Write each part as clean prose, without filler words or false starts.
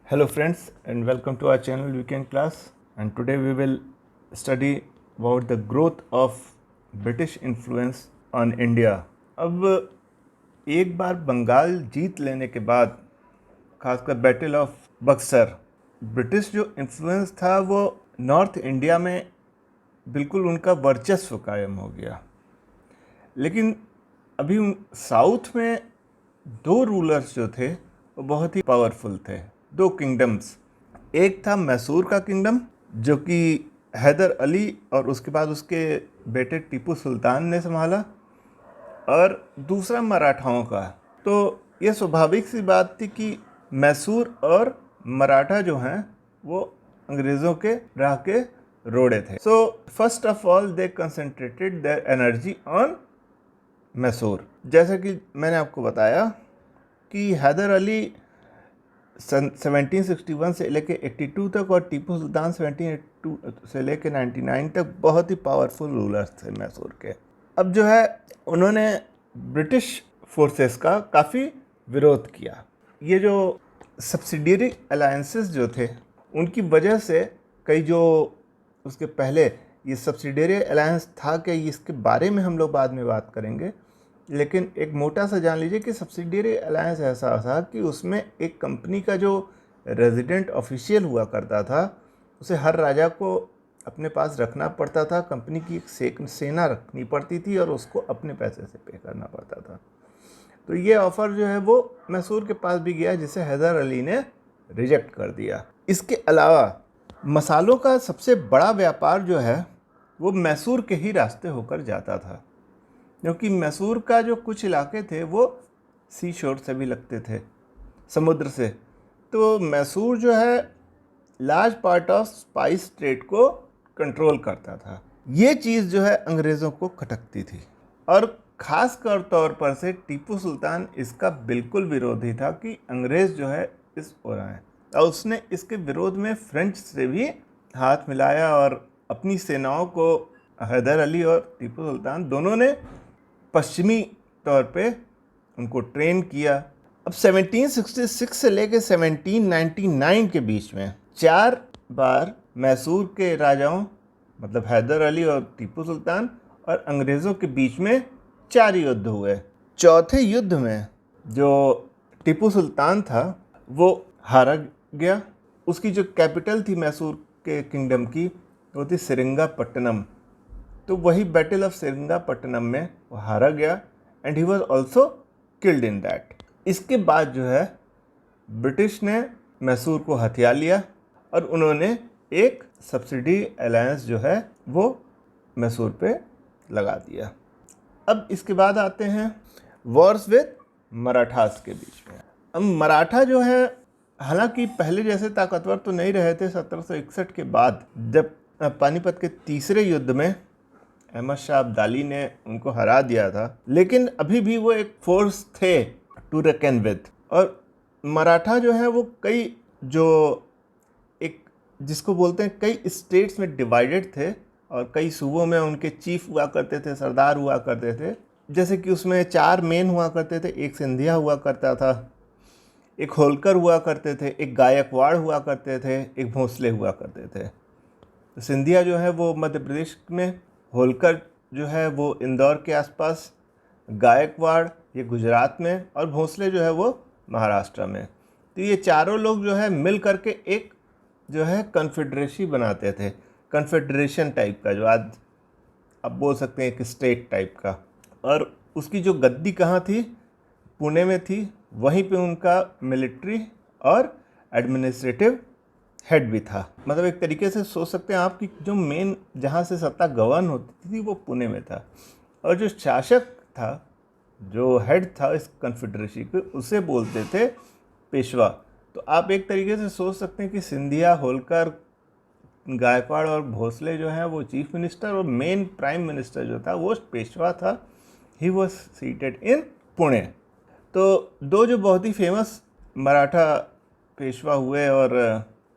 Hello friends and welcome to our channel Weekend Class, and today we will study about the growth of British influence on India. अब एक बार बंगाल जीत लेने के बाद, खासकर battle of Buxar, British जो influence था वो नॉर्थ इंडिया में बिल्कुल उनका वर्चस्व कायम हो गया। लेकिन अभी साउथ में दो रूलर्स जो थे वो बहुत ही पावरफुल थे। दो किंगडम्स, एक था मैसूर का किंगडम जो कि हैदर अली और उसके बाद उसके बेटे टीपू सुल्तान ने संभाला, और दूसरा मराठाओं का। तो ये स्वाभाविक सी बात थी कि मैसूर और मराठा जो हैं वो अंग्रेज़ों के राह के रोड़े थे। So first of all they concentrated their energy on Mysore. जैसा कि मैंने आपको बताया कि हैदर अली 1761 से लेके 82 तक और टीपू सुल्तान 1782 से लेके 99 तक बहुत ही पावरफुल रूलर्स थे मैसूर के। अब जो है उन्होंने ब्रिटिश फोर्सेस का काफ़ी विरोध किया। ये जो सब्सिडियरी अलायंसेस जो थे उनकी वजह से कई जो उसके पहले ये सब्सिडियरी अलायंस था कि इसके बारे में हम लोग बाद में बात करेंगे, लेकिन एक मोटा सा जान लीजिए कि सब्सिडियरी अलायंस ऐसा था कि उसमें एक कंपनी का जो रेजिडेंट ऑफिशियल हुआ करता था उसे हर राजा को अपने पास रखना पड़ता था। कंपनी की एक सेना रखनी पड़ती थी और उसको अपने पैसे से पे करना पड़ता था। तो ये ऑफ़र जो है वो मैसूर के पास भी गया, जिसे हैदर अली ने रिजेक्ट कर दिया। इसके अलावा मसालों का सबसे बड़ा व्यापार जो है वो मैसूर के ही रास्ते होकर जाता था, क्योंकि मैसूर का जो कुछ इलाके थे वो सी शोर से भी लगते थे, समुद्र से। तो मैसूर जो है large part of spice trade को कंट्रोल करता था। ये चीज़ जो है अंग्रेज़ों को खटकती थी, और ख़ास तौर पर से टीपू सुल्तान इसका बिल्कुल विरोधी था कि अंग्रेज़ जो है इस ओर आए, और उसने इसके विरोध में फ्रेंच से भी हाथ मिलाया और अपनी सेनाओं को, हैदर अली और टीपू सुल्तान दोनों ने पश्चिमी तौर पे उनको ट्रेन किया। अब 1766 से लेकर 1799 के बीच में 4 बार मैसूर के राजाओं, मतलब हैदर अली और टीपू सुल्तान और अंग्रेज़ों के बीच में 4 युद्ध हुए। चौथे युद्ध में जो टीपू सुल्तान था वो हारा गया। उसकी जो कैपिटल थी मैसूर के किंगडम की वो थी सेरिंगापट्टनम। तो वही बैटल ऑफ सेरिंगापट्टनम में वो हारा गया, and he was also killed in that. इसके बाद जो है ब्रिटिश ने मैसूर को हथिया लिया और उन्होंने एक सब्सिडी अलायंस जो है वो मैसूर पे लगा दिया। अब इसके बाद आते हैं वॉर्स विद मराठास के बीच में। अब मराठा जो है हालांकि पहले जैसे ताकतवर तो नहीं रहे थे। 1761 के बाद जब पानीपत के तीसरे युद्ध में अहमद शाह अब्दाली ने उनको हरा दिया था, लेकिन अभी भी वो एक फोर्स थे टू रेकन विद। और मराठा जो है वो कई जो एक जिसको बोलते हैं कई स्टेट्स में डिवाइडेड थे, और कई सूबों में उनके चीफ हुआ करते थे, सरदार हुआ करते थे। जैसे कि उसमें 4 मेन हुआ करते थे। एक सिंधिया हुआ करता था, एक होलकर हुआ करते थे, एक गायकवाड़ हुआ करते थे, एक भोंसले हुआ करते थे। तो सिंधिया जो है वो मध्य प्रदेश में, होलकर जो है वो इंदौर के आसपास, गायकवाड़ ये गुजरात में, और भोंसले जो है वो महाराष्ट्र में। तो ये चारों लोग जो है मिल करके एक जो है कन्फेडरेसी बनाते थे, कन्फेडरेशन टाइप का, जो आज आप बोल सकते हैं एक स्टेट टाइप का। और उसकी जो गद्दी कहाँ थी, पुणे में थी। वहीं पे उनका मिलिट्री और एडमिनिस्ट्रेटिव हेड भी था। मतलब एक तरीके से सोच सकते हैं आप कि जो मेन जहाँ से सत्ता गवर्न होती थी वो पुणे में था, और जो शासक था, जो हेड था इस कन्फेडरेसी के, उसे बोलते थे पेशवा। तो आप एक तरीके से सोच सकते हैं कि सिंधिया, होलकर, गायकवाड़ और भोसले जो हैं वो चीफ मिनिस्टर, और मेन प्राइम मिनिस्टर जो था वो पेशवा था। He was seated in Pune. तो दो जो बहुत ही फेमस मराठा पेशवा हुए और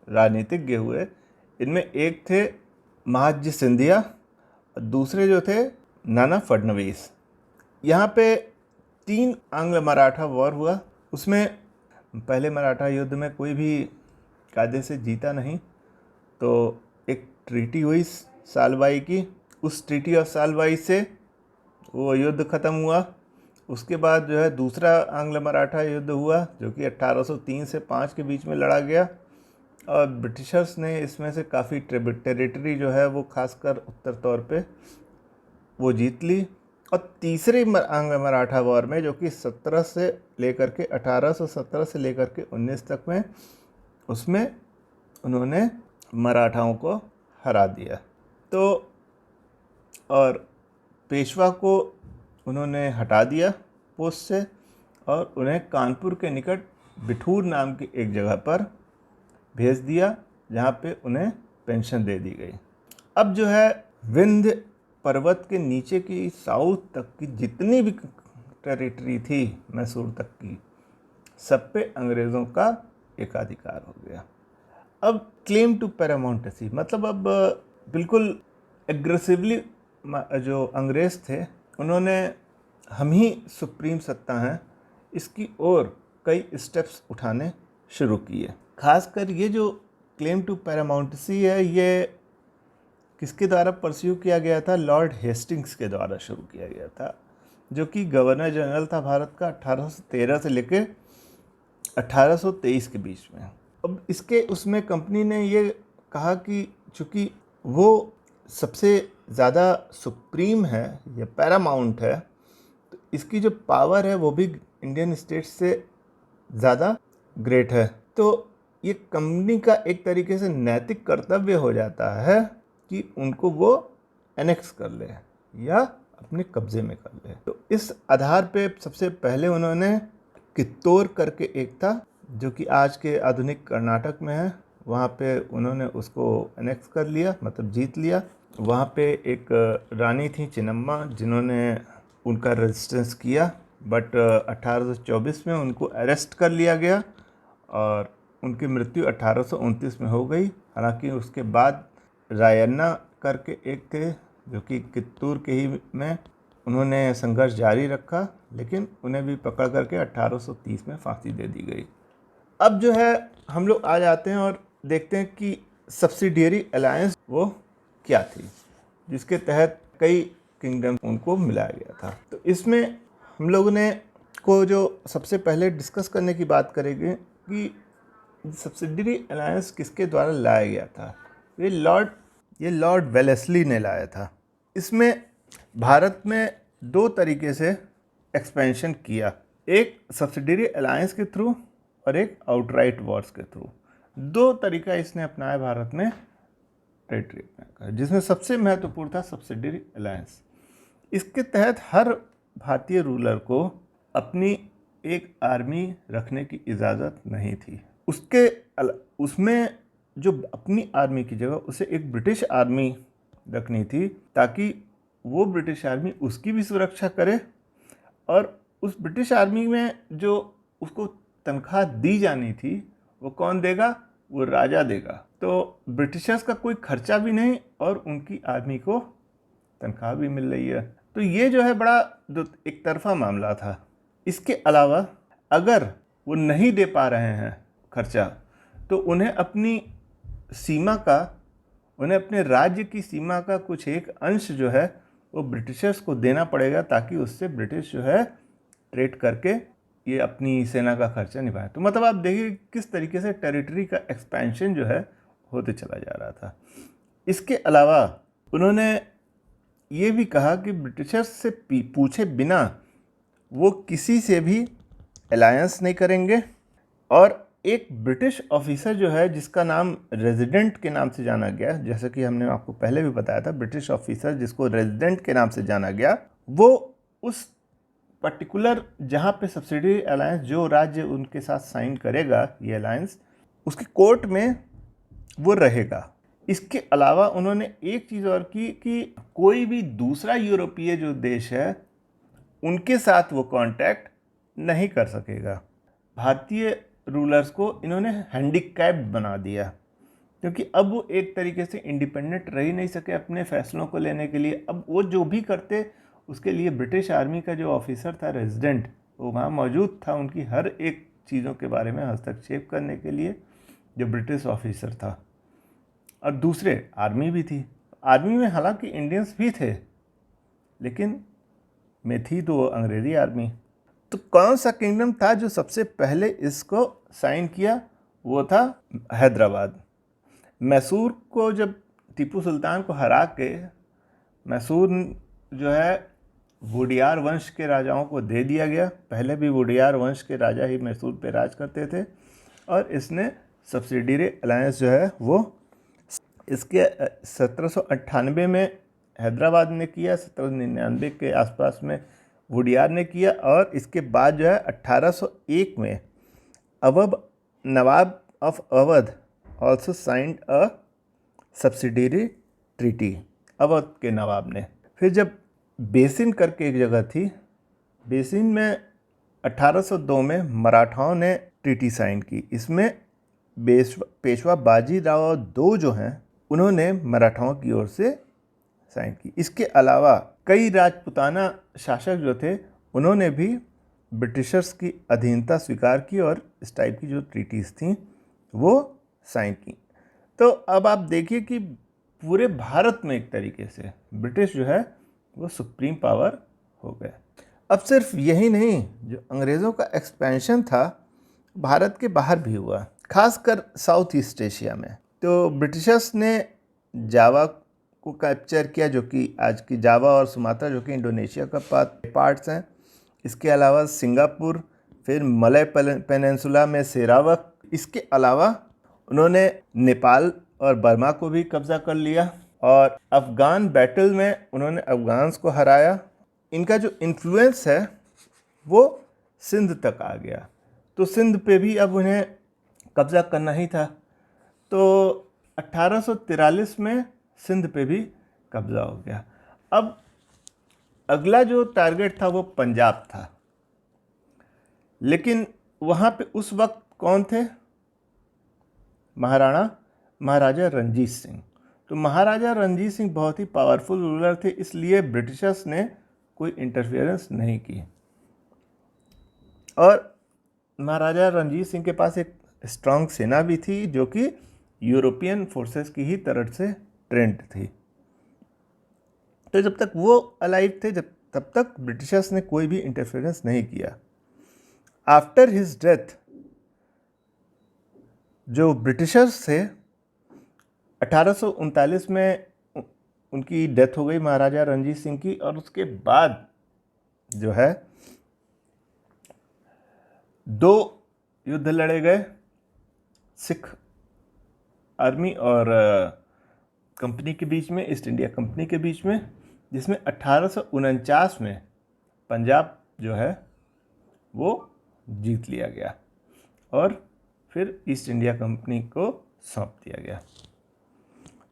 राजनीतिज्ञ हुए, इनमें एक थे महादजी सिंधिया और दूसरे जो थे नाना फडणवीस। यहाँ पे 3 आंग्ल मराठा वॉर हुआ। उसमें पहले मराठा युद्ध में कोई भी कायदे से जीता नहीं, तो एक ट्रीटी हुई सालबाई की। उस ट्रीटी ऑफ सालबाई से वो युद्ध ख़त्म हुआ। उसके बाद जो है दूसरा आंग्ल मराठा युद्ध हुआ, जो कि 1803 से 5 के बीच में लड़ा गया, और ब्रिटिशर्स ने इसमें से काफ़ी टेरिटरी जो है वो खासकर उत्तर तौर पे वो जीत ली। और तीसरे आंग्ल मराठा वॉर में, जो कि 17 से लेकर के 1817 से लेकर के 19 तक में, उसमें उन्होंने मराठाओं को हरा दिया। तो और पेशवा को उन्होंने हटा दिया पोस्ट से और उन्हें कानपुर के निकट बिठूर नाम की एक जगह पर भेज दिया, जहाँ पे उन्हें पेंशन दे दी गई। अब जो है विंध्य पर्वत के नीचे की साउथ तक की जितनी भी टेरिटरी थी मैसूर तक की, सब पे अंग्रेज़ों का एकाधिकार हो गया। अब क्लेम टू पैरामाउंटेसी मतलब अब बिल्कुल एग्रेसिवली जो अंग्रेज़ थे उन्होंने हम ही सुप्रीम सत्ता हैं इसकी ओर कई स्टेप्स उठाने शुरू किए। खासकर ये जो क्लेम टू पैरामाउंटेसी है, ये किसके द्वारा परस्यू किया गया था? लॉर्ड हेस्टिंग्स के द्वारा शुरू किया गया था, जो कि गवर्नर जनरल था भारत का 1813 से लेकर 1823 के बीच में। अब इसके उसमें कंपनी ने ये कहा कि चूँकि वो सबसे ज़्यादा सुप्रीम है या पैरामाउंट है, तो इसकी जो पावर है वो भी इंडियन स्टेट्स से ज़्यादा ग्रेट है। तो ये कंपनी का एक तरीके से नैतिक कर्तव्य हो जाता है कि उनको वो एनेक्स कर ले या अपने कब्ज़े में कर ले। तो इस आधार पे सबसे पहले उन्होंने कित्तौर करके एक था, जो कि आज के आधुनिक कर्नाटक में है, वहाँ पे उन्होंने उसको एनेक्स कर लिया, मतलब जीत लिया। वहाँ पे एक रानी थी चिन्नम्मा, जिन्होंने उनका रेजिस्टेंस किया, बट 1824 में उनको अरेस्ट कर लिया गया और उनकी मृत्यु 1829 में हो गई। हालांकि उसके बाद रायन्ना करके एक थे, जो कि कित्तूर के ही में उन्होंने संघर्ष जारी रखा, लेकिन उन्हें भी पकड़ करके 1830 में फांसी दे दी गई। अब जो है हम लोग आ जाते हैं और देखते हैं कि सब्सिडियरी अलायंस वो क्या थी, जिसके तहत कई किंगडम उनको मिलाया गया था। तो इसमें हम लोगों ने को जो सबसे पहले डिस्कस करने की बात करेंगे कि सब्सिडियरी अलायंस किसके द्वारा लाया गया था। ये लॉर्ड वेलेस्ली ने लाया था। इसमें भारत में दो तरीके से एक्सपेंशन किया, एक सब्सिडियरी अलायंस के थ्रू और एक आउटराइट वॉर्स के थ्रू। दो तरीका इसने अपनाया भारत में टेरिटरी अपनाया, जिसमें सबसे महत्वपूर्ण था सब्सिडियरी अलायंस। इसके तहत हर भारतीय रूलर को अपनी एक आर्मी रखने की इजाज़त नहीं थी। उसमें जो अपनी आर्मी की जगह उसे एक ब्रिटिश आर्मी रखनी थी, ताकि वो ब्रिटिश आर्मी उसकी भी सुरक्षा करे, और उस ब्रिटिश आर्मी में जो उसको तनख्वाह दी जानी थी वो कौन देगा? वो राजा देगा। तो ब्रिटिशर्स का कोई खर्चा भी नहीं और उनकी आर्मी को तनख्वाह भी मिल रही है। तो ये जो है बड़ा एक तरफा मामला था। इसके अलावा अगर वो नहीं दे पा रहे हैं खर्चा, तो उन्हें अपनी सीमा का, उन्हें अपने राज्य की सीमा का कुछ एक अंश जो है वो ब्रिटिशर्स को देना पड़ेगा, ताकि उससे ब्रिटिश जो है ट्रेड करके ये अपनी सेना का खर्चा निभाए। तो मतलब आप देखिए किस तरीके से टेरिटरी का एक्सपेंशन जो है होते चला जा रहा था। इसके अलावा उन्होंने ये भी कहा कि ब्रिटिशर्स से पूछे बिना वो किसी से भी अलायंस नहीं करेंगे, और एक ब्रिटिश ऑफिसर जो है जिसका नाम रेजिडेंट के नाम से जाना गया, जैसा कि हमने आपको पहले भी बताया था, ब्रिटिश ऑफिसर जिसको रेजिडेंट के नाम से जाना गया, वो उस पर्टिकुलर जहाँ पे सब्सिडियरी अलायंस, जो राज्य उनके साथ साइन करेगा ये अलायंस, उसकी कोर्ट में वो रहेगा। इसके अलावा उन्होंने एक चीज़ और की कि कोई भी दूसरा यूरोपीय जो देश है उनके साथ वो कांटेक्ट नहीं कर सकेगा। भारतीय रूलर्स को इन्होंने हैंडीकैप्ड बना दिया, क्योंकि अब वो एक तरीके से इंडिपेंडेंट रह ही नहीं सके अपने फैसलों को लेने के लिए। अब वो जो भी करते उसके लिए ब्रिटिश आर्मी का जो ऑफिसर था रेजिडेंट, वो वहाँ मौजूद था उनकी हर एक चीज़ों के बारे में हस्तक्षेप करने के लिए, जो ब्रिटिश ऑफिसर था, और दूसरे आर्मी भी थी। आर्मी में हालांकि इंडियंस भी थे, लेकिन में थी तो अंग्रेज़ी आर्मी। तो कौन सा किंगडम था जो सबसे पहले इसको साइन किया? वो था हैदराबाद। मैसूर को जब टीपू सुल्तान को हरा के मैसूर जो है वुडियार वंश के राजाओं को दे दिया गया। पहले भी वुडियार वंश के राजा ही मैसूर पे राज करते थे, और इसने सब्सिडियरी अलायंस जो है वो इसके 1798 में हैदराबाद ने किया, 1799 के आसपास में वुडियार ने किया, और इसके बाद जो है 1801 में nawab of Awadh also signed a subsidiary treaty, Awadh के नवाब ने। फिर जब बेसिन करके एक जगह थी, बेसिन में 1802 में मराठाओं ने ट्रीटी साइन की। इसमें पेशवा बाजीराव दो जो हैं उन्होंने मराठाओं की ओर से साइन की। इसके अलावा कई राजपुताना शासक जो थे उन्होंने भी ब्रिटिशर्स की अधीनता स्वीकार की और इस टाइप की जो ट्रीटीज़ थी वो साइन की। तो अब आप देखिए कि पूरे भारत में एक तरीके से ब्रिटिश जो है वो सुप्रीम पावर हो गए। अब सिर्फ यही नहीं, जो अंग्रेज़ों का एक्सपेंशन था भारत के बाहर भी हुआ, खासकर साउथ ईस्ट एशिया में। तो ब्रिटिशर्स ने जावा को कैप्चर किया, जो कि आज की जावा और सुमात्रा जो कि इंडोनेशिया का पार्ट्स हैं। इसके अलावा सिंगापुर, फिर मलय पेनिनसुला में सेरावक। इसके अलावा उन्होंने नेपाल और बर्मा को भी कब्जा कर लिया, और अफ़गान बैटल में उन्होंने अफ़गान्स को हराया। इनका जो इन्फ्लुएंस है वो सिंध तक आ गया, तो सिंध पे भी अब उन्हें कब्जा करना ही था। तो 1843 में सिंध पे भी कब्जा हो गया। अब अगला जो टारगेट था वो पंजाब था, लेकिन वहाँ पे उस वक्त कौन थे? महाराजा रणजीत सिंह। तो महाराजा रणजीत सिंह बहुत ही पावरफुल रूलर थे, इसलिए ब्रिटिशर्स ने कोई इंटरफेरेंस नहीं की। और महाराजा रणजीत सिंह के पास एक स्ट्रांग सेना भी थी, जो कि यूरोपियन फोर्सेस की ही तरह से ट्रेंड थी। तो जब तक वो अलाइव थे, तब तक ब्रिटिशर्स ने कोई भी इंटरफेरेंस नहीं किया। आफ्टर हिज डेथ जो ब्रिटिशर्स थे, 1839 में उनकी डेथ हो गई महाराजा रणजीत सिंह की, और उसके बाद जो है 2 युद्ध लड़े गए सिख आर्मी और कंपनी के बीच में, ईस्ट इंडिया कंपनी के बीच में, जिसमें 1849 में पंजाब जो है वो जीत लिया गया और फिर ईस्ट इंडिया कंपनी को सौंप दिया गया।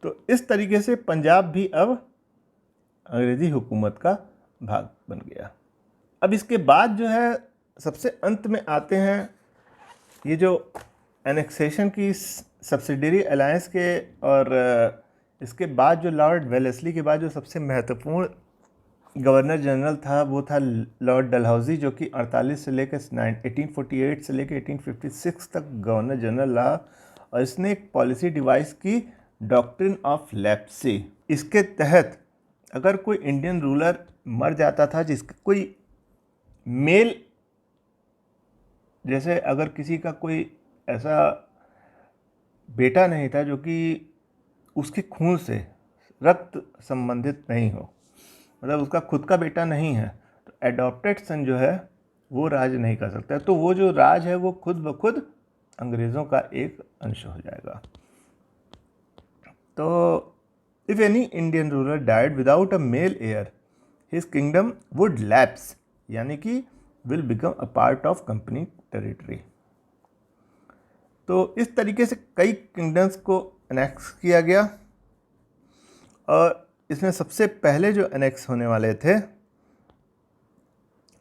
तो इस तरीके से पंजाब भी अब अंग्रेज़ी हुकूमत का भाग बन गया। अब इसके बाद जो है सबसे अंत में आते हैं ये जो एनेक्सेशन की सब्सिडियरी अलायंस के, और इसके बाद जो लॉर्ड वेलेस्ली के बाद जो सबसे महत्वपूर्ण गवर्नर जनरल था वो था लॉर्ड डलहौजी, जो कि 1848 से लेकर 1856 तक गवर्नर जनरल रहा, और इसने एक पॉलिसी डिवाइस की, डॉक्ट्रिन ऑफ लेप्सी। इसके तहत अगर कोई इंडियन रूलर मर जाता था, जिसका कोई मेल, जैसे अगर किसी का कोई ऐसा बेटा नहीं था जो कि उसके खून से रक्त संबंधित नहीं हो, मतलब उसका खुद का बेटा नहीं है, तो एडॉप्टेड सन जो है वो राज नहीं कर सकता। तो वो जो राज है वो खुद ब खुद अंग्रेज़ों का एक अंश हो जाएगा। तो if any Indian ruler died without a male heir, his kingdom would lapse, यानी कि will become a part of company territory. तो इस तरीके से कई किंगडम्स को एनेक्स किया गया, और इसमें सबसे पहले जो एनेक्स होने वाले थे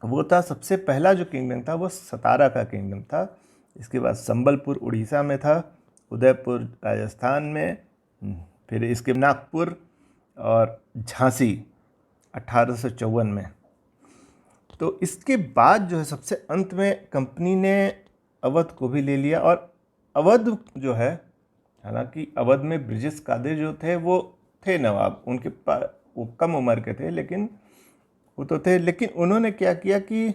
वो था, सबसे पहला जो किंगडम था वो सतारा का किंगडम था। इसके बाद संबलपुर उड़ीसा में था, उदयपुर राजस्थान में, फिर इसके नागपुर और झांसी 1854 में। तो इसके बाद जो है सबसे अंत में कंपनी ने अवध को भी ले लिया, और अवध जो है, हालांकि अवध में ब्रिजेश कादिर जो थे वो थे नवाब, उनके पास वो कम उम्र के थे लेकिन वो तो थे, लेकिन उन्होंने क्या किया कि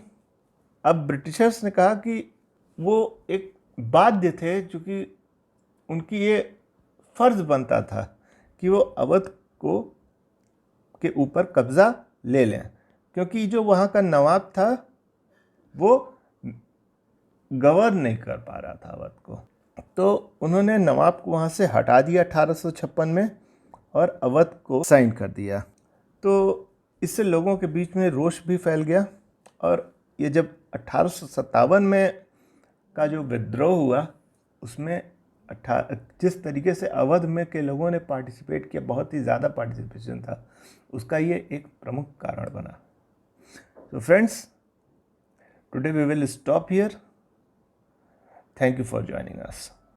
अब ब्रिटिशर्स ने कहा कि वो एक बाध्य थे, चूँकि उनकी ये फर्ज बनता था कि वो अवध को के ऊपर कब्ज़ा ले लें, क्योंकि जो वहाँ का नवाब था वो गवर्न नहीं कर पा रहा था अवध को। तो उन्होंने नवाब को वहाँ से हटा दिया 1856 में और अवध को साइन कर दिया। तो इससे लोगों के बीच में रोष भी फैल गया, और ये जब 1857 में का जो विद्रोह हुआ उसमें जिस तरीके से अवध में के लोगों ने पार्टिसिपेट किया, बहुत ही ज़्यादा पार्टिसिपेशन था, उसका ये एक प्रमुख कारण बना। तो friends, today we will stop here. Thank you for joining us.